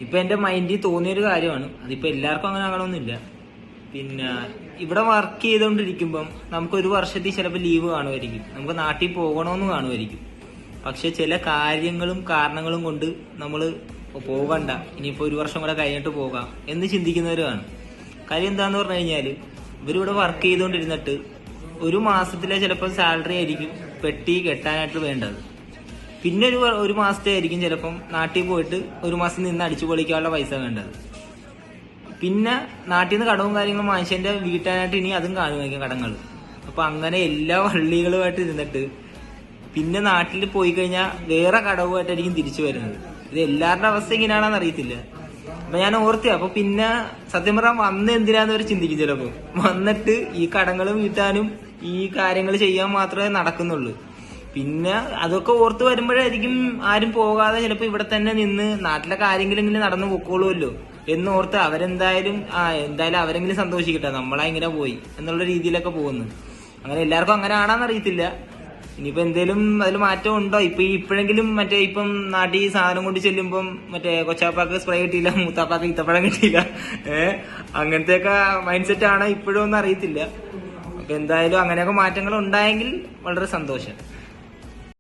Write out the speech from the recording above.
ഇപ്പൊ എന്റെ മൈൻഡിൽ തോന്നിയൊരു കാര്യമാണ്. അതിപ്പോ എല്ലാവർക്കും അങ്ങനെ ആകണമെന്നില്ല. പിന്നെ ഇവിടെ വർക്ക് ചെയ്തുകൊണ്ടിരിക്കുമ്പം നമുക്ക് ഒരു വർഷത്തിൽ ചിലപ്പോൾ ലീവ് കാണുമായിരിക്കും, നമുക്ക് നാട്ടിൽ പോകണമെന്ന് കാണുമായിരിക്കും. പക്ഷെ ചില കാര്യങ്ങളും കാരണങ്ങളും കൊണ്ട് നമ്മൾ പോകണ്ട, ഇനിയിപ്പോൾ ഒരു വർഷം കൂടെ കഴിഞ്ഞിട്ട് പോകാം എന്ന് ചിന്തിക്കുന്നവരാണ്. കാര്യം എന്താന്ന് പറഞ്ഞു കഴിഞ്ഞാൽ, ഇവരിവിടെ വർക്ക് ചെയ്തുകൊണ്ടിരുന്നിട്ട് ഒരു മാസത്തിലെ ചിലപ്പോൾ സാലറി ആയിരിക്കും പെട്ടി കെട്ടാനായിട്ട് വേണ്ടത്. പിന്നെ ഒരു മാസത്തെ ആയിരിക്കും ചിലപ്പം നാട്ടിൽ പോയിട്ട് ഒരു മാസം നിന്ന് അടിച്ചു പൊളിക്കാനുള്ള പൈസ വേണ്ടത്. പിന്നെ നാട്ടിൽ നിന്ന് കടവും കാര്യങ്ങളും മനുഷ്യന്റെ വീട്ടാനായിട്ട് ഇനി അതും കാണുമായിരിക്കും കടങ്ങൾ. അപ്പൊ അങ്ങനെ എല്ലാ വള്ളികളുമായിട്ട് ഇരുന്നിട്ട് പിന്നെ നാട്ടിൽ പോയി കഴിഞ്ഞാൽ വേറെ കടവുമായിട്ടായിരിക്കും തിരിച്ചു വരുന്നത്. ഇത് എല്ലാവരുടെ അവസ്ഥ ഇങ്ങനെയാണെന്ന് അറിയത്തില്ല. അപ്പൊ ഞാൻ ഓർത്തി, അപ്പൊ പിന്നെ സത്യം പറഞ്ഞാൽ വന്ന് എന്തിനാന്ന് അവർ ചിന്തിക്കും. ചിലപ്പോ വന്നിട്ട് ഈ കടങ്ങൾ വീട്ടാനും ഈ കാര്യങ്ങൾ ചെയ്യാൻ മാത്രമേ നടക്കുന്നുള്ളൂ. പിന്നെ അതൊക്കെ ഓർത്ത് വരുമ്പോഴായിരിക്കും ആരും പോകാതെ ചിലപ്പോൾ ഇവിടെ തന്നെ നിന്ന് നാട്ടിലെ കാര്യങ്ങളെങ്കിലും നടന്നു പൊക്കോളുമല്ലോ എന്നോർത്ത് അവരെന്തായാലും എന്തായാലും അവരെങ്കിലും സന്തോഷിക്കട്ടെ, നമ്മളാ ഇങ്ങനെ പോയി എന്നുള്ള രീതിയിലൊക്കെ പോകുന്നു. അങ്ങനെ എല്ലാവർക്കും അങ്ങനെ ആണെന്ന് അറിയത്തില്ല. ഇനിയിപ്പോ എന്തേലും അതിൽ മാറ്റം ഉണ്ടോ? ഇപ്പോഴെങ്കിലും മറ്റേ ഇപ്പം നാട്ടിൽ സാധനം കൊണ്ട് ചെല്ലുമ്പം മറ്റേ കൊച്ചാപ്പാക്ക് സ്പ്രേ കിട്ടിയില്ല, മൂത്താപ്പാക്ക് ഈത്തപ്പഴം കിട്ടിയില്ല, അങ്ങനത്തെയൊക്കെ മൈൻഡ് സെറ്റ് ആണോ ഇപ്പോഴും ഒന്നും അറിയത്തില്ല. അപ്പൊ എന്തായാലും അങ്ങനെയൊക്കെ മാറ്റങ്ങൾ ഉണ്ടായെങ്കിൽ വളരെ സന്തോഷം.